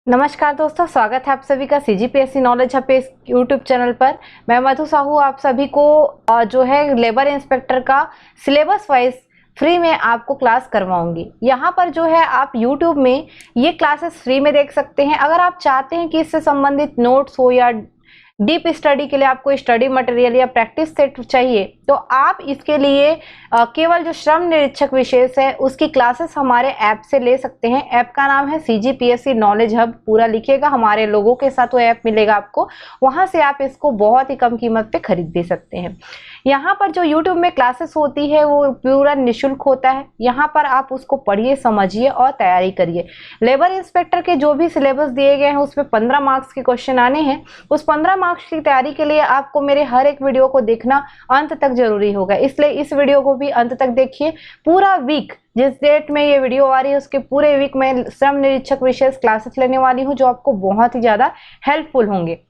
नमस्कार दोस्तों, स्वागत है आप सभी का सीजीपीएससी नॉलेज हब पे इस यूट्यूब चैनल पर। मैं मधु साहू आप सभी को जो है लेबर इंस्पेक्टर का सिलेबस वाइज फ्री में आपको क्लास करवाऊंगी। यहाँ पर जो है आप यूट्यूब में ये क्लासेस फ्री में देख सकते हैं। अगर आप चाहते हैं कि इससे संबंधित नोट्स हो या डीप स्टडी के लिए आपको स्टडी मटेरियल या प्रैक्टिस सेट चाहिए तो आप इसके लिए केवल जो श्रम निरीक्षक विशेष है उसकी क्लासेस हमारे ऐप से ले सकते हैं। ऐप का नाम है सीजीपीएससी नॉलेज हब, पूरा लिखिएगा, हमारे लोगों के साथ वो ऐप मिलेगा आपको। वहां से आप इसको बहुत ही कम कीमत पे खरीद भी सकते हैं। यहाँ पर जो यूट्यूब में क्लासेस होती है वो पूरा निःशुल्क होता है। यहाँ पर आप उसको पढ़िए, समझिए और तैयारी करिए। लेबर इंस्पेक्टर के जो भी सिलेबस दिए गए हैं उसमें 15 मार्क्स के क्वेश्चन आने हैं। उस 15 मार्क्स की तैयारी के लिए आपको मेरे हर एक वीडियो को देखना अंत तक जरूरी होगा, इसलिए इस वीडियो को भी अंत तक देखिए। पूरा वीक जिस डेट में ये वीडियो आ रही है उसके पूरे वीक में श्रम निरीक्षक विशेष क्लासेस लेने वाली हूँ जो आपको बहुत ही ज्यादा हेल्पफुल होंगे।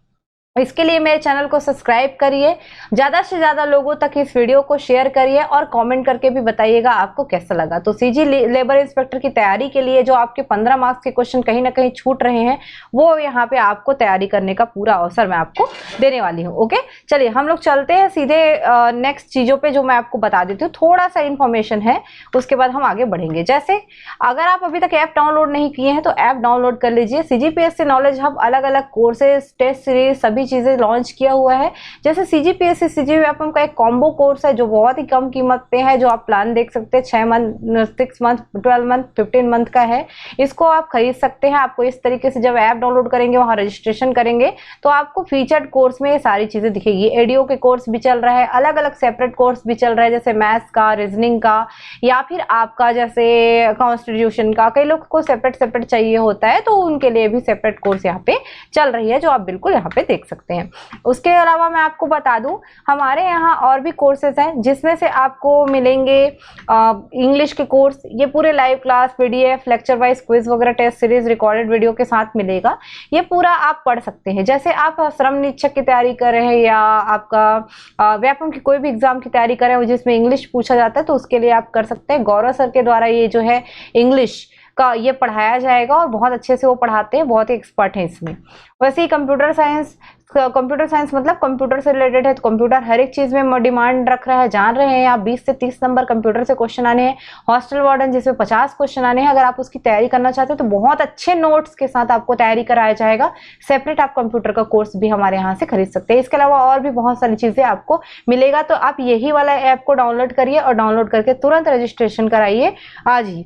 इसके लिए मेरे चैनल को सब्सक्राइब करिए, ज़्यादा से ज़्यादा लोगों तक इस वीडियो को शेयर करिए और कमेंट करके भी बताइएगा आपको कैसा लगा। तो सीजी लेबर इंस्पेक्टर की तैयारी के लिए जो आपके 15 मार्क्स के क्वेश्चन कहीं ना कहीं छूट रहे हैं वो यहाँ पे आपको तैयारी करने का पूरा अवसर मैं आपको देने वाली हूँ। ओके, चलिए हम लोग चलते हैं सीधे नेक्स्ट चीज़ों पर जो मैं आपको बता देती हूँ। थोड़ा सा इन्फॉर्मेशन है, उसके बाद हम आगे बढ़ेंगे। जैसे अगर आप अभी तक ऐप डाउनलोड नहीं किए हैं तो ऐप डाउनलोड कर लीजिए। सीजीपीएससी नॉलेज हब अलग अलग कोर्सेज, टेस्ट सीरीज सभी चीजें लॉन्च किया हुआ है। जैसे सीजीपीएससी सीजीव्यापम का एक कॉम्बो कोर्स है जो बहुत ही कम कीमत पे है, जो आप प्लान देख सकते हैं। 6 मंथ, 6 मंथ, 12 मंथ, 15 मंथ का है। इसको आप खरीद सकते हैं। आपको इस तरीके से जब ऐप डाउनलोड करेंगे, वहां रजिस्ट्रेशन करेंगे तो आपको फीचर्ड कोर्स में ये सारी चीजें दिखेगी। एडीओ के कोर्स भी चल रहा है, अलग अलग सेपरेट कोर्स भी चल रहा है, जैसे मैथ्स का, रीजनिंग का, या फिर आपका जैसे कॉन्स्टिट्यूशन का। कई लोग को सेपरेट चाहिए होता है तो उनके लिए भी सेपरेट कोर्स यहाँ पे चल रही है जो आप बिल्कुल यहाँ पे देख सकते हैं। उसके अलावा मैं आपको बता दूं हमारे यहाँ और भी कोर्सेज हैं जिसमें से आपको मिलेंगे इंग्लिश के कोर्स। ये पूरे live class, PDF, lecture wise quiz वगैरह, टेस्ट सीरीज, रिकॉर्डेड वीडियो के साथ मिलेगा। ये पूरा आप पढ़ सकते हैं। जैसे आप श्रम निरीक्षक की तैयारी कर रहे हैं या आपका व्यापम की कोई भी एग्जाम की तैयारी कर रहे हैं जिसमें इंग्लिश पूछा जाता है तो उसके लिए आप कर सकते हैं। गौरव सर के द्वारा ये जो है इंग्लिश का ये पढ़ाया जाएगा और बहुत अच्छे से वो पढ़ाते हैं, बहुत ही एक्सपर्ट हैं इसमें। वैसे ही कंप्यूटर साइंस मतलब कंप्यूटर से रिलेटेड है तो कंप्यूटर हर एक चीज में डिमांड रख रहा है। जान रहे हैं आप 20 से 30 नंबर कंप्यूटर से क्वेश्चन आने हैं। हॉस्टल वार्डन जिसमें 50 क्वेश्चन आने हैं। अगर आप उसकी तैयारी करना चाहते हो तो बहुत अच्छे नोट्स के साथ आपको तैयारी कराया जाएगा। सेपरेट आप कंप्यूटर का कोर्स भी हमारे यहाँ से खरीद सकते हैं। इसके अलावा और भी बहुत सारी चीजें आपको मिलेगा। तो आप यही वाला ऐप को डाउनलोड करिए और डाउनलोड करके तुरंत रजिस्ट्रेशन कराइए आज ही।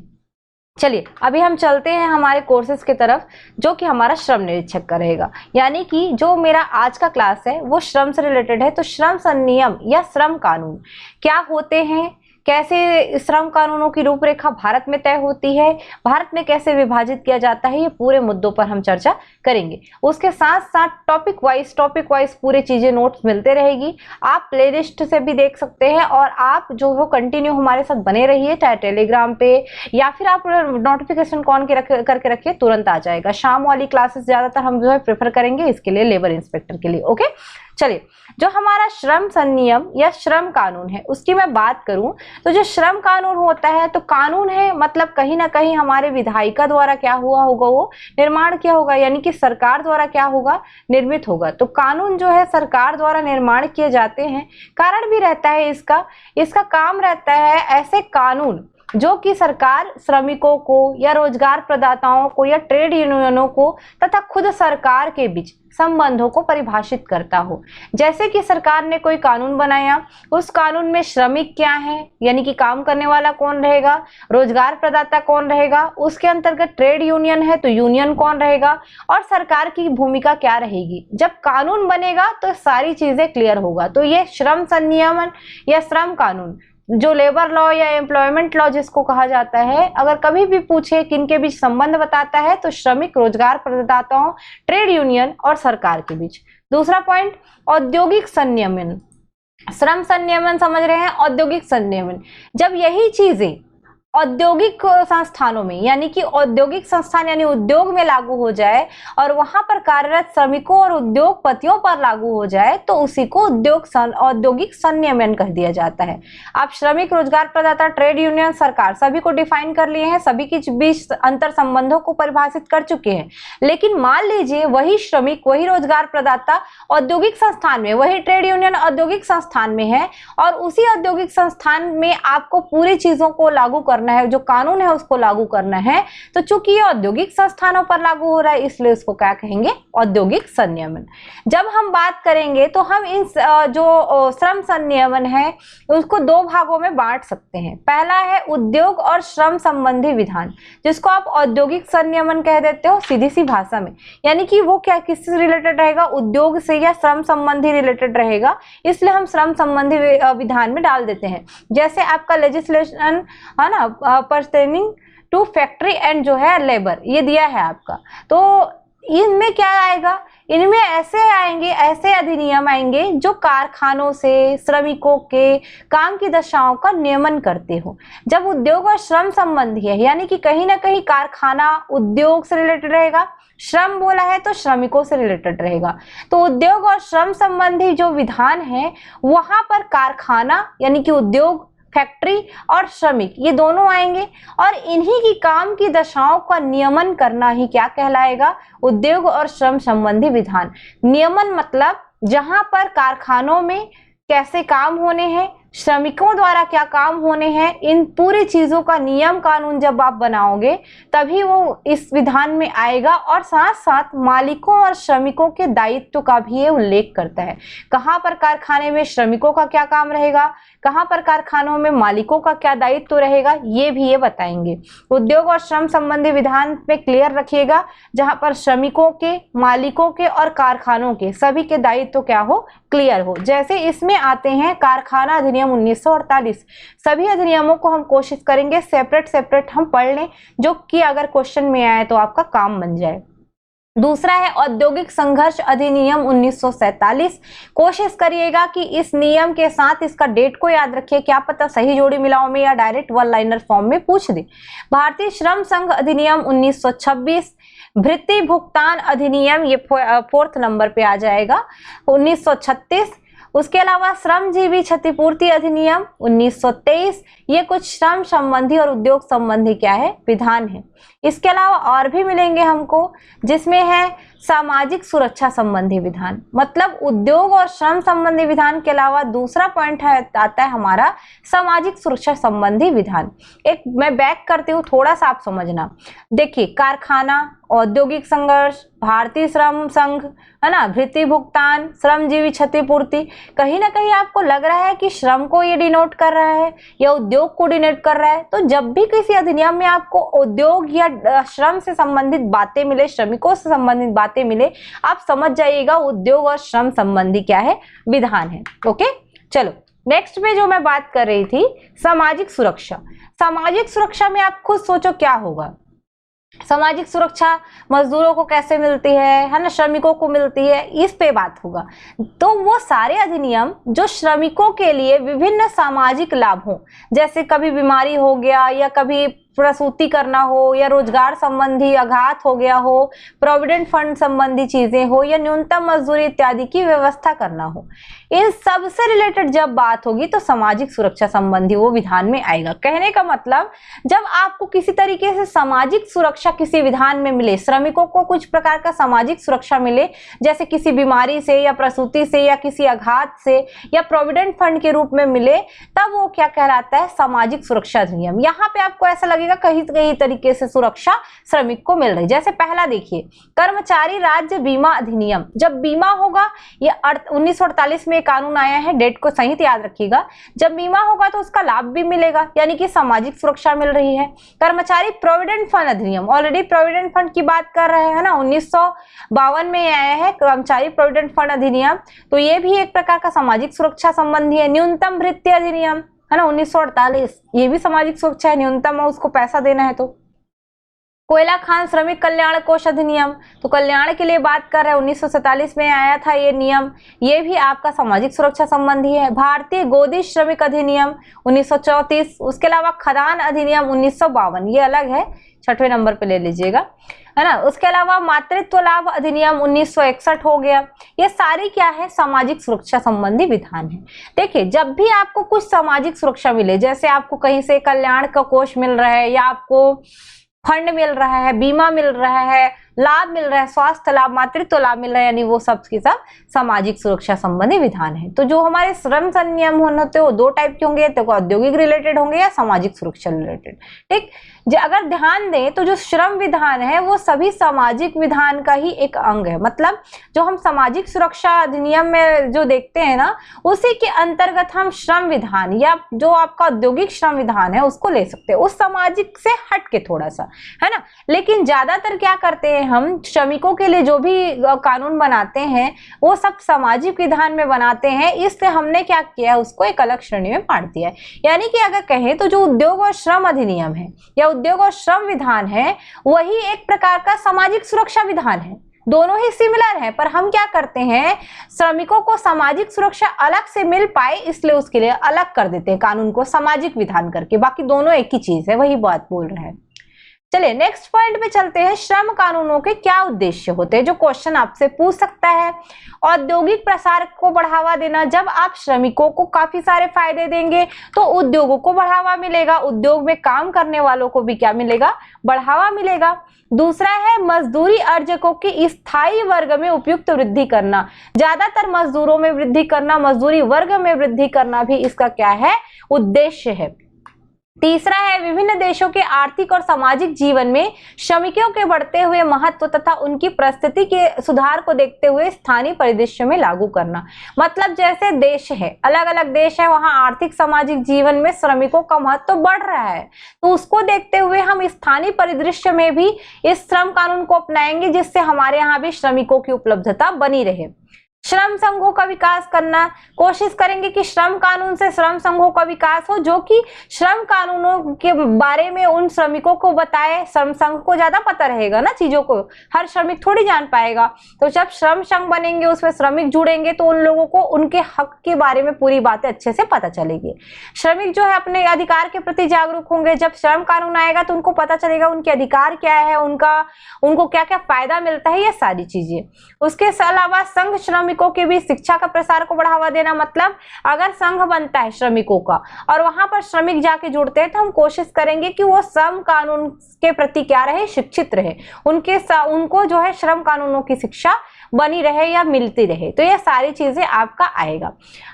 चलिए अभी हम चलते हैं हमारे कोर्सेज की तरफ जो कि हमारा श्रम निरीक्षक का रहेगा। यानी कि जो मेरा आज का क्लास है वो श्रम से रिलेटेड है। तो श्रम संनियम या श्रम कानून क्या होते हैं, कैसे श्रम कानूनों की रूपरेखा भारत में तय होती है, भारत में कैसे विभाजित किया जाता है, ये पूरे मुद्दों पर हम चर्चा करेंगे। उसके साथ साथ टॉपिक वाइज पूरी चीजें नोट्स मिलते रहेगी। आप प्लेलिस्ट से भी देख सकते हैं और आप जो हो कंटिन्यू हमारे साथ बने रहिए, चाहे टेलीग्राम पे या फिर आप नोटिफिकेशन ऑन करके रखिए, तुरंत आ जाएगा। शाम वाली क्लासेस ज्यादातर हम जो है प्रेफर करेंगे इसके लिए, लेबर इंस्पेक्टर के लिए। ओके, चलिए जो हमारा श्रम संनियम या श्रम कानून है उसकी मैं बात करूं तो जो श्रम कानून होता है तो कानून है मतलब कहीं ना कहीं हमारे विधायिका द्वारा क्या हुआ होगा, वो निर्माण किया होगा, यानी कि सरकार द्वारा क्या होगा, निर्मित होगा। तो कानून जो है सरकार द्वारा निर्माण किए जाते हैं। कारण भी रहता है इसका काम रहता है ऐसे कानून जो कि सरकार श्रमिकों को या रोजगार प्रदाताओं को या ट्रेड यूनियनों को तथा खुद सरकार के बीच संबंधों को परिभाषित करता हो। जैसे कि सरकार ने कोई कानून बनाया, उस कानून में श्रमिक क्या है यानी कि काम करने वाला कौन रहेगा, रोजगार प्रदाता कौन रहेगा, उसके अंतर्गत ट्रेड यूनियन है तो यूनियन कौन रहेगा और सरकार की भूमिका क्या रहेगी। जब कानून बनेगा तो सारी चीजें क्लियर होगा। तो ये श्रम संनियमन या श्रम कानून जो लेबर लॉ या एम्प्लॉयमेंट लॉ जिसको कहा जाता है, अगर कभी भी पूछे किनके बीच संबंध बताता है तो श्रमिक, रोजगार प्रदाताओं, ट्रेड यूनियन और सरकार के बीच। दूसरा पॉइंट औद्योगिक संनियमन। श्रम संनियमन समझ रहे हैं, औद्योगिक संनियमन जब यही चीजें औद्योगिक संस्थानों में, यानी कि औद्योगिक संस्थान यानी उद्योग में लागू हो जाए और वहां पर कार्यरत श्रमिकों और उद्योगपतियों पर लागू हो जाए तो उसी को औद्योगिक संनियमन कह दिया जाता है। आप श्रमिक, रोजगार प्रदाता, ट्रेड यूनियन, सरकार सभी को डिफाइन कर लिए हैं, सभी के बीच अंतर संबंधों को परिभाषित कर चुके हैं। लेकिन मान लीजिए वही श्रमिक, वही रोजगार प्रदाता औद्योगिक संस्थान में, वही ट्रेड यूनियन औद्योगिक संस्थान में है और उसी औद्योगिक संस्थान में आपको पूरी चीजों को लागू करना है, जो कानून है उसको लागू करना है। तो चूंकि ये औद्योगिक संस्थानों पर लागू हो रहा है इसलिए उसको क्या कहेंगे? औद्योगिक संनियमन। जब हम बात करेंगे तो हम इन जो श्रम संनियमन है उसको दो भागों में बांट सकते हैं। पहला है उद्योग और श्रम संबंधी विधान, जिसको आप औद्योगिक संनियमन कह देते हो सीधी सी भाषा में, यानी कि वो क्या किससे रिलेटेड रहेगा? उद्योग से या श्रम संबंधी रिलेटेड रहेगा, इसलिए हम श्रम संबंधी विधान में डाल देते हैं। जैसे आपका लेजिस्लेशन है ना, पर्टेनिंग टू फैक्ट्री एंड जो है लेबर, ये दिया है आपका, तो इनमें क्या आएगा? इनमें ऐसे आएंगे, ऐसे अधिनियम आएंगे जो कारखानों से श्रमिकों के काम की दशाओं का नियमन करते हो। जब उद्योग और श्रम संबंधी है, यानी कि कहीं ना कहीं कारखाना उद्योग से रिलेटेड रहेगा, श्रम बोला है तो श्रमिकों से रिलेटेड रहेगा। तो उद्योग और श्रम संबंधी जो विधान है वहां पर कारखाना यानी कि उद्योग, फैक्ट्री और श्रमिक ये दोनों आएंगे और इन्हीं की काम की दशाओं का नियमन करना ही क्या कहलाएगा? उद्योग और श्रम संबंधी विधान। नियमन मतलब जहां पर कारखानों में कैसे काम होने हैं, श्रमिकों द्वारा क्या काम होने हैं, इन पूरी चीजों का नियम कानून जब आप बनाओगे तभी वो इस विधान में आएगा। और साथ साथ मालिकों और श्रमिकों के दायित्व का भी ये उल्लेख करता है। कहाँ पर कारखाने में श्रमिकों का क्या काम रहेगा, कहाँ पर कारखानों में मालिकों का क्या दायित्व रहेगा, ये भी ये बताएंगे। उद्योग और श्रम संबंधी विधान में क्लियर रखिएगा, जहां पर श्रमिकों के, मालिकों के और कारखानों के सभी के दायित्व क्या हो? क्लियर हो। जैसे इसमें आते हैं कारखाना अधिनियम 1948, सभी अधिनियमों को हम कोशिश करेंगे सेपरेट हम पढ़ लें, जो कि अगर क्वेश्चन में आए तो आपका काम बन जाए। दूसरा है औद्योगिक संघर्ष अधिनियम 1947। कोशिश करिएगा कि इस नियम के साथ इसका डेट को याद रखिए, क्या पता सही जोड़ी मिलाओ में या डायरेक्ट वन लाइनर फॉर्म में पूछ दे। भारतीय श्रम संघ अधिनियम 1926, भृति भुगतान अधिनियम ये 4th नंबर पे आ जाएगा 1936। उसके अलावा श्रमजीवी क्षतिपूर्ति अधिनियम 1923, ये कुछ श्रम संबंधी और उद्योग संबंधी क्या है? विधान है। इसके अलावा और भी मिलेंगे हमको, जिसमें है सामाजिक सुरक्षा संबंधी विधान, मतलब उद्योग और श्रम संबंधी विधान के अलावा दूसरा पॉइंट आता है हमारा सामाजिक सुरक्षा संबंधी विधान। एक मैं बैक करती हूँ, थोड़ा सा आप समझना। देखिए, कारखाना, औद्योगिक संघर्ष, भारतीय श्रम संघ, है ना, भृति भुगतान, श्रमजीवी क्षतिपूर्ति, कहीं ना कहीं आपको लग रहा है कि श्रम को ये डिनोट कर रहा है या उद्योग को डिनोट कर रहा है। तो जब भी किसी अधिनियम में आपको उद्योग या श्रम से संबंधित बातें मिले, श्रमिकों से संबंधित बातें मिले, आप समझ जाइएगा उद्योग और श्रम संबंधी क्या है? विधान है। ओके, चलो नेक्स्ट में जो मैं बात कर रही थी सामाजिक सुरक्षा। सामाजिक सुरक्षा में आप खुद सोचो क्या होगा। सामाजिक सुरक्षा मजदूरों को कैसे मिलती है ना, श्रमिकों को मिलती है, इस पे बात होगा। तो वो सारे अधिनियम जो श्रमिकों के लिए विभिन्न सामाजिक लाभ हो, जैसे कभी बीमारी हो गया या कभी प्रसूति करना हो या रोजगार संबंधी आघात हो गया हो, प्रोविडेंट फंड संबंधी चीजें हो या न्यूनतम मजदूरी इत्यादि की व्यवस्था करना हो, इन सब से रिलेटेड जब बात होगी तो सामाजिक सुरक्षा संबंधी वो विधान में आएगा। कहने का मतलब, जब आपको किसी तरीके से सामाजिक सुरक्षा किसी विधान में मिले, श्रमिकों को कुछ प्रकार का सामाजिक सुरक्षा मिले, जैसे किसी बीमारी से या प्रसूति से या किसी आघात से या प्रोविडेंट फंड के रूप में मिले, तब वो क्या कहलाता है? सामाजिक सुरक्षा अधिनियम। यहाँ पे आपको ऐसा लगेगा कहीं कहीं तरीके से सुरक्षा श्रमिक को मिल रही। जैसे पहला देखिए, कर्मचारी राज्य बीमा अधिनियम। जब बीमा होगा, ये 1948 में कानून आया है, डेट को सही याद रखिएगा। जब बीमा होगा तो उसका लाभ भी मिलेगा, यानी कि सामाजिक सुरक्षा मिल रही है। कर्मचारी प्रोविडेंट फंड अधिनियम, ऑलरेडी प्रोविडेंट फंड की बात कर रहे हैं ना, 1952 में आया है कर्मचारी प्रोविडेंट फंड अधिनियम, तो ये भी एक प्रकार का सामाजिक सुरक्षा संबंधी है। न्यूनतम भृत्य अधिनियम है ना 1948, ये भी सामाजिक सुरक्षा है, न्यूनतम उसको पैसा देना है। तो कोयला खान श्रमिक कल्याण कोष अधिनियम, तो कल्याण के लिए बात कर रहे हैं, 1947 में आया था ये नियम, ये भी आपका सामाजिक सुरक्षा संबंधी है। भारतीय गोदी श्रमिक अधिनियम 1934, उसके अलावा खदान अधिनियम 1952, ये अलग है, 6वें नंबर पे ले लीजिएगा, है ना। उसके अलावा मातृत्व लाभ अधिनियम 1961 हो गया। ये सारी क्या है, सामाजिक सुरक्षा संबंधी विधान है। देखिए, जब भी आपको कुछ सामाजिक सुरक्षा मिले, जैसे आपको कहीं से कल्याण का कोष मिल रहा है, या आपको फंड मिल रहा है, बीमा मिल रहा है, लाभ मिल रहा है, स्वास्थ्य लाभ, मातृत्व लाभ मिल रहा है, यानी वो सब के सब सामाजिक सुरक्षा संबंधी विधान है। तो जो हमारे श्रम संनियम होते हैं वो दो टाइप के होंगे, तो औद्योगिक रिलेटेड होंगे या सामाजिक सुरक्षा रिलेटेड। ठीक, अगर ध्यान दें तो जो श्रम विधान है वो सभी सामाजिक विधान का ही एक अंग है। मतलब जो हम सामाजिक सुरक्षा अधिनियम में जो देखते हैं ना, उसी के अंतर्गत हम श्रम विधान या जो आपका औद्योगिक श्रम विधान है उसको ले सकते हैं, उस सामाजिक से हट के थोड़ा सा, है ना। लेकिन ज्यादातर क्या करते हैं, हम श्रमिकों के लिए जो भी कानून बनाते हैं वो सब सामाजिक विधान में बनाते हैं, इसलिए हमने क्या किया, उसको एक अलग श्रेणी में बांट दिया है। यानी कि अगर कहें तो जो उद्योग और श्रम अधिनियम है या उद्योग और श्रम विधान है, वही एक प्रकार का सामाजिक सुरक्षा विधान है। दोनों ही सिमिलर है, पर हम क्या करते हैं, श्रमिकों को सामाजिक सुरक्षा अलग से मिल पाए इसलिए उसके लिए अलग कर देते हैं कानून को सामाजिक विधान करके, बाकी दोनों एक ही चीज है, वही बात बोल रहे हैं। चलिए नेक्स्ट पॉइंट पे चलते हैं, श्रम कानूनों के क्या उद्देश्य होते हैं, जो क्वेश्चन आपसे पूछ सकता है। औद्योगिक प्रसार को बढ़ावा देना, जब आप श्रमिकों को काफी सारे फायदे देंगे तो उद्योगों को बढ़ावा मिलेगा, उद्योग में काम करने वालों को भी क्या मिलेगा, बढ़ावा मिलेगा। दूसरा है मजदूरी अर्जकों की स्थायी वर्ग में उपयुक्त वृद्धि करना, ज्यादातर मजदूरों में वृद्धि करना, मजदूरी वर्ग में वृद्धि करना भी इसका क्या है, उद्देश्य है। तीसरा है विभिन्न देशों के आर्थिक और सामाजिक जीवन में श्रमिकों के बढ़ते हुए महत्व तथा उनकी परिस्थिति के सुधार को देखते हुए स्थानीय परिदृश्य में लागू करना। मतलब जैसे देश है, अलग अलग देश है, वहां आर्थिक सामाजिक जीवन में श्रमिकों का महत्व बढ़ रहा है, तो उसको देखते हुए हम स्थानीय परिदृश्य में भी इस श्रम कानून को अपनाएंगे, जिससे हमारे यहाँ भी श्रमिकों की उपलब्धता बनी रहे। श्रम संघों का विकास करना, कोशिश करेंगे कि श्रम कानून से श्रम संघों का विकास हो, जो कि श्रम कानूनों के बारे में उन श्रमिकों को बताए। श्रम संघ को ज्यादा पता रहेगा ना चीजों को, हर श्रमिक थोड़ी जान पाएगा। तो जब श्रम संघ बनेंगे, उसमें श्रमिक जुड़ेंगे, तो उन लोगों को उनके हक के बारे में पूरी बातें अच्छे से पता चलेगी। श्रमिक जो है अपने अधिकार के प्रति जागरूक होंगे। जब श्रम कानून आएगा तो उनको पता चलेगा उनके अधिकार क्या है, उनको क्या क्या फायदा मिलता है, ये सारी चीजें। उसके अलावा संघ श्रमिकों के भी शिक्षा का प्रसार को बढ़ावा देना। मतलब अगर संघ बनता है श्रमिकों का और वहां पर श्रमिक जाके जुड़ते हैं, तो हम कोशिश करेंगे कि वो श्रम कानून के प्रति क्या रहे, शिक्षित रहे, उनको जो है श्रम कानूनों की शिक्षा बनी रहे या मिलती रहे। तो ये सारी चीजें आपका आएगा।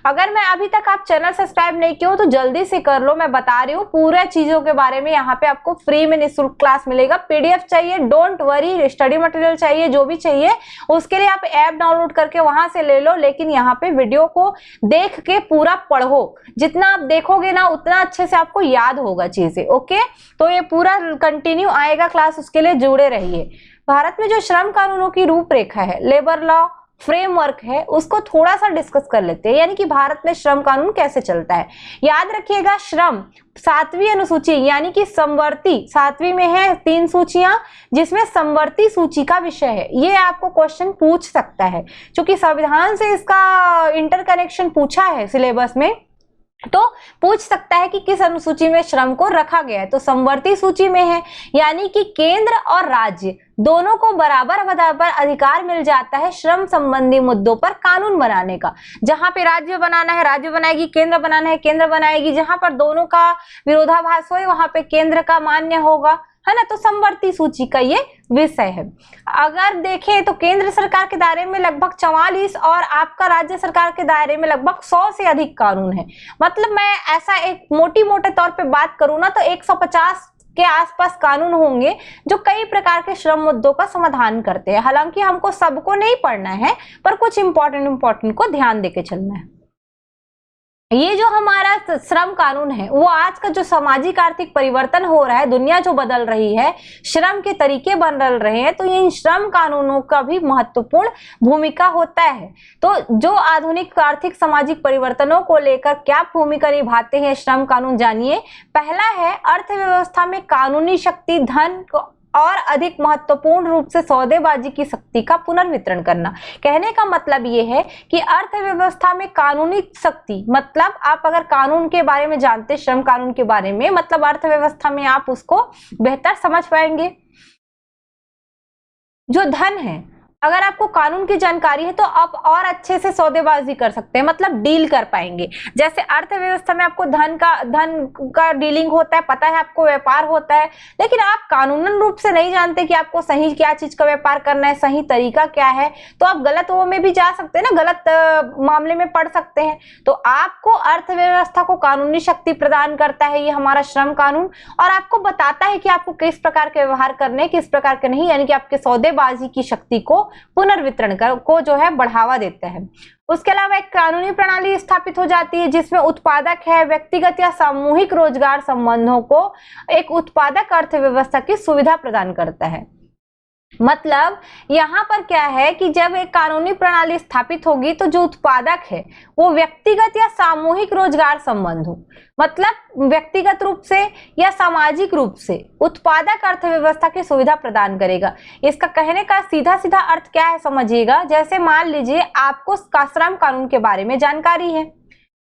अगर मैं अभी तक आप चैनल सब्सक्राइब नहीं किए हो तो जल्दी से कर लो, मैं बता रही हूँ पूरा चीजों के बारे में। यहाँ पे आपको फ्री में निःशुल्क क्लास मिलेगा। पीडीएफ चाहिए, डोंट वरी, स्टडी मटेरियल चाहिए, जो भी चाहिए उसके लिए आप ऐप डाउनलोड करके वहां से ले लो, लेकिन यहाँ पे वीडियो को देख के पूरा पढ़ो। जितना आप देखोगे ना उतना अच्छे से आपको याद होगा चीजें। ओके, तो ये पूरा कंटिन्यू आएगा क्लास, उसके लिए जुड़े रहिए। भारत में जो श्रम कानूनों की रूपरेखा है, लेबर लॉ फ्रेमवर्क है, उसको थोड़ा सा डिस्कस कर लेते हैं, यानी कि भारत में श्रम कानून कैसे चलता है। याद रखिएगा, श्रम 7वीं अनुसूची यानी कि समवर्ती 7वीं में है 3 सूचियां, जिसमें समवर्ती सूची का विषय है। ये आपको क्वेश्चन पूछ सकता है, क्योंकि संविधान से इसका इंटरकनेक्शन पूछा है सिलेबस में, तो पूछ सकता है कि किस अनुसूची में श्रम को रखा गया है। तो समवर्ती सूची में है, यानी कि केंद्र और राज्य दोनों को बराबर बराबर अधिकार मिल जाता है श्रम संबंधी मुद्दों पर कानून बनाने का। जहां पे राज्य बनाना है राज्य बनाएगी, केंद्र बनाना है केंद्र बनाएगी। जहां पर दोनों का विरोधाभास हो वहां पे केंद्र का मान्य होगा, है ना। तो समवर्ती सूची का ये विषय है। अगर देखें तो केंद्र सरकार के दायरे में लगभग 44 और आपका राज्य सरकार के दायरे में लगभग 100 से अधिक कानून है। मतलब मैं ऐसा एक मोटे तौर पे बात करूं ना, तो 150 के आसपास कानून होंगे जो कई प्रकार के श्रम मुद्दों का समाधान करते हैं। हालांकि हमको सबको नहीं पढ़ना है, पर कुछ इंपॉर्टेंट को ध्यान देके चलना है। ये जो हमारा श्रम कानून है, वो आज का जो सामाजिक आर्थिक परिवर्तन हो रहा है, दुनिया जो बदल रही है, श्रम के तरीके बदल रहे हैं, तो इन श्रम कानूनों का भी महत्वपूर्ण भूमिका होता है। तो जो आधुनिक आर्थिक सामाजिक परिवर्तनों को लेकर क्या भूमिका निभाते हैं श्रम कानून, जानिए। पहला है अर्थव्यवस्था में कानूनी शक्ति, धन और अधिक महत्वपूर्ण रूप से सौदेबाजी की शक्ति का पुनर्वितरण करना। कहने का मतलब ये है कि अर्थव्यवस्था में कानूनी शक्ति, मतलब आप अगर कानून के बारे में जानते, श्रम कानून के बारे में, मतलब अर्थव्यवस्था में आप उसको बेहतर समझ पाएंगे। जो धन है, अगर आपको कानून की जानकारी है तो आप और अच्छे से सौदेबाजी कर सकते हैं, मतलब डील कर पाएंगे। जैसे अर्थव्यवस्था में आपको धन का डीलिंग होता है, पता है आपको व्यापार होता है, लेकिन आप कानूनन रूप से नहीं जानते कि आपको सही क्या चीज का व्यापार करना है, सही तरीका क्या है, तो आप गलत वो में भी जा सकते हैं ना, गलत मामले में पड़ सकते हैं। तो आपको अर्थव्यवस्था को कानूनी शक्ति प्रदान करता है ये हमारा श्रम कानून, और आपको बताता है कि आपको किस प्रकार के व्यवहार करने, किस प्रकार के नहीं, यानी कि आपके सौदेबाजी की शक्ति को पुनर्वितरण को जो है बढ़ावा देता है। उसके अलावा एक कानूनी प्रणाली स्थापित हो जाती है जिसमें उत्पादक है व्यक्तिगत या सामूहिक रोजगार संबंधों को एक उत्पादक अर्थव्यवस्था की सुविधा प्रदान करता है। मतलब यहाँ पर क्या है कि जब एक कानूनी प्रणाली स्थापित होगी तो जो उत्पादक है वो व्यक्तिगत या सामूहिक रोजगार संबंध हो, मतलब व्यक्तिगत रूप से या सामाजिक रूप से उत्पादक अर्थव्यवस्था की सुविधा प्रदान करेगा। इसका कहने का सीधा सीधा अर्थ क्या है समझिएगा। जैसे मान लीजिए आपको श्रम कानून के बारे में जानकारी है,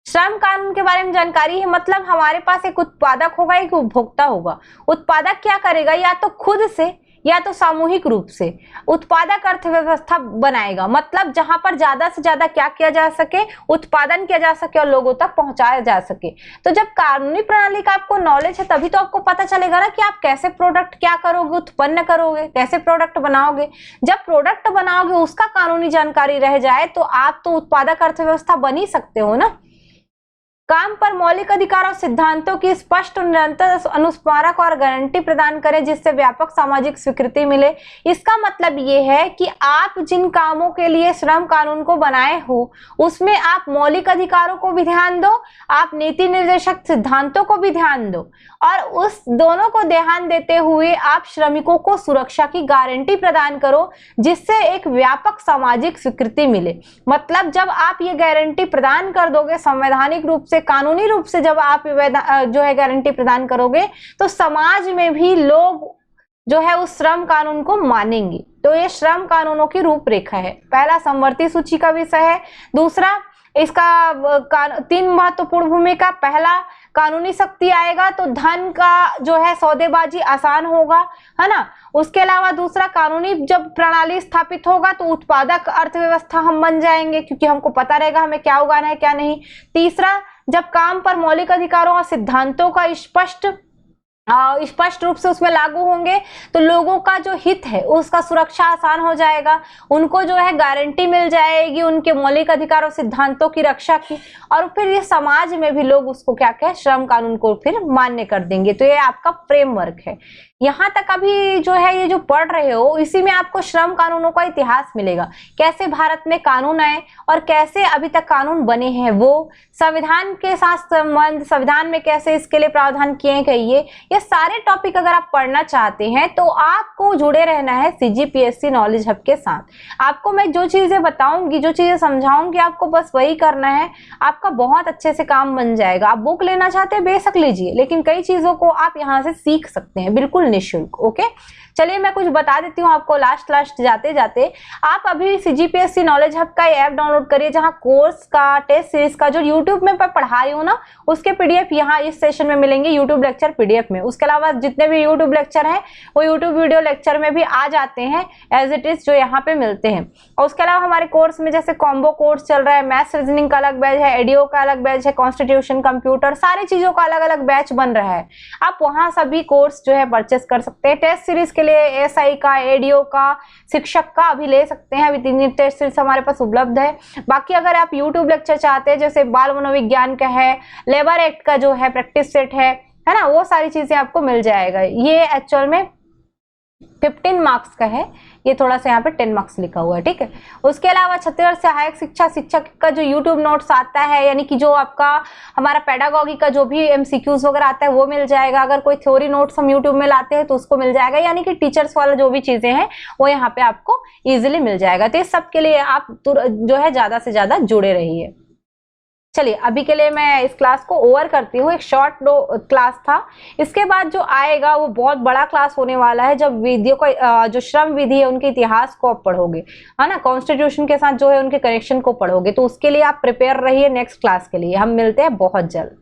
श्रम कानून के बारे में जानकारी है, मतलब हमारे पास एक उत्पादक होगा, एक उपभोक्ता होगा। उत्पादक क्या करेगा, या तो खुद से या तो सामूहिक रूप से उत्पादक अर्थव्यवस्था बनाएगा, मतलब जहां पर ज्यादा से ज्यादा क्या किया जा सके, उत्पादन किया जा सके और लोगों तक पहुंचाया जा सके। तो जब कानूनी प्रणाली का आपको नॉलेज है तभी तो आपको पता चलेगा ना कि आप कैसे प्रोडक्ट क्या करोगे, उत्पन्न करोगे, कैसे प्रोडक्ट बनाओगे। जब प्रोडक्ट बनाओगे उसका कानूनी जानकारी रह जाए तो आप तो उत्पादक अर्थव्यवस्था बन ही सकते हो ना। काम पर मौलिक अधिकार और सिद्धांतों की स्पष्ट निरंतर अनुस्मारक और गारंटी प्रदान करें जिससे व्यापक सामाजिक स्वीकृति मिले। इसका मतलब ये है कि आप जिन कामों के लिए श्रम कानून को बनाए हो उसमें आप मौलिक अधिकारों को भी ध्यान दो, आप नीति निर्देशक सिद्धांतों को भी ध्यान दो, और उस दोनों को ध्यान देते हुए आप श्रमिकों को सुरक्षा की गारंटी प्रदान करो जिससे एक व्यापक सामाजिक स्वीकृति मिले। मतलब जब आप ये गारंटी प्रदान कर दोगे संवैधानिक रूप से, कानूनी रूप से जब आप जो है गारंटी प्रदान करोगे तो समाज में भी लोग जो है उस श्रम कानून को मानेंगे। तो ये श्रम कानूनों की रूपरेखा है। पहला समवर्ती सूची का विषय है। दूसरा इसका 3 महत्वपूर्ण भूमिका। पहला कानूनी शक्ति आएगा तो धन का जो है सौदेबाजी आसान होगा, है ना। उसके अलावा दूसरा कानूनी जब प्रणाली स्थापित होगा तो उत्पादक अर्थव्यवस्था हम बन जाएंगे क्योंकि हमको पता रहेगा हमें क्या उगाना है क्या नहीं। तीसरा, जब काम पर मौलिक अधिकारों और सिद्धांतों का स्पष्ट रूप से उसमें लागू होंगे तो लोगों का जो हित है उसका सुरक्षा आसान हो जाएगा, उनको जो है गारंटी मिल जाएगी उनके मौलिक अधिकारों सिद्धांतों की रक्षा की, और फिर ये समाज में भी लोग उसको क्या क्या श्रम कानून को फिर मान्य कर देंगे। तो ये आपका फ्रेमवर्क है। यहाँ तक अभी जो है ये जो पढ़ रहे हो इसी में आपको श्रम कानूनों का इतिहास मिलेगा, कैसे भारत में कानून आए और कैसे अभी तक कानून बने हैं, वो संविधान के साथ संबंध, संविधान में कैसे इसके लिए प्रावधान किए गए, ये सारे टॉपिक अगर आप पढ़ना चाहते हैं तो आपको जुड़े रहना है CGPSC नॉलेज हब के साथ। आपको मैं जो चीजें बताऊंगी, जो चीजें समझाऊंगी, आपको बस वही करना है, आपका बहुत अच्छे से काम बन जाएगा। आप बुक लेना चाहते हैं बेशक लीजिए, लेकिन कई चीजों को आप यहाँ से सीख सकते हैं बिल्कुल निःशुल्क। ओके, चलिए मैं कुछ बता देती हूँ आपको लास्ट जाते जाते। आप अभी CGPSC नॉलेज हब का ऐप डाउनलोड करिए जहाँ कोर्स का, टेस्ट सीरीज का जो यूट्यूब में पढ़ा रही हूँ ना उसके PDF यहाँ इस सेशन में मिलेंगे, यूट्यूब लेक्चर PDF में। उसके अलावा जितने भी यूट्यूब लेक्चर हैं वो यूट्यूब वीडियो लेक्चर में भी आ जाते हैं एज इट इज जो यहाँ पे मिलते हैं। और उसके अलावा हमारे कोर्स में जैसे कॉम्बो कोर्स चल रहा है, मैथ्स रीजनिंग का अलग बैच है, एडीओ का अलग बैच है, कॉन्स्टिट्यूशन, कंप्यूटर, सारी चीजों का अलग अलग बैच बन रहा है। आप वहाँ सभी कोर्स जो है परचेस कर सकते हैं। टेस्ट सीरीज के लिए SI का, एडीओ का, शिक्षक का अभी ले सकते हैं, अभी 3 टेस्ट सीरीज हमारे पास उपलब्ध है। बाकी अगर आप यूट्यूब लेक्चर चाहते हैं जैसे बाल मनोविज्ञान का है, लेबर एक्ट का जो है प्रैक्टिस सेट है ना, वो सारी चीजें आपको मिल जाएगा। ये एक्चुअल में 15 मार्क्स का है, ये थोड़ा सा यहाँ पे 10 मार्क्स लिखा हुआ है, ठीक है। उसके अलावा छत्तीसगढ़ सहायक शिक्षक का जो यूट्यूब नोट्स आता है, यानी कि जो आपका हमारा पेडागॉगी का जो भी MCQs वगैरह आता है वो मिल जाएगा। अगर कोई थ्योरी नोट्स हम यूट्यूब में लाते हैं तो उसको मिल जाएगा, यानी कि टीचर्स वाला जो भी चीजें हैं वो यहाँ पे आपको ईजिली मिल जाएगा। तो इस सब के लिए आप जो है ज्यादा से ज्यादा जुड़े रहिए। चलिए अभी के लिए मैं इस क्लास को ओवर करती हूँ। एक शॉर्ट क्लास था, इसके बाद जो आएगा वो बहुत बड़ा क्लास होने वाला है, जब विधियों को जो श्रम विधि है उनके इतिहास को आप पढ़ोगे, है ना, कॉन्स्टिट्यूशन के साथ जो है उनके कनेक्शन को पढ़ोगे। तो उसके लिए आप प्रिपेयर रहिए नेक्स्ट क्लास के लिए। हम मिलते हैं बहुत जल्द।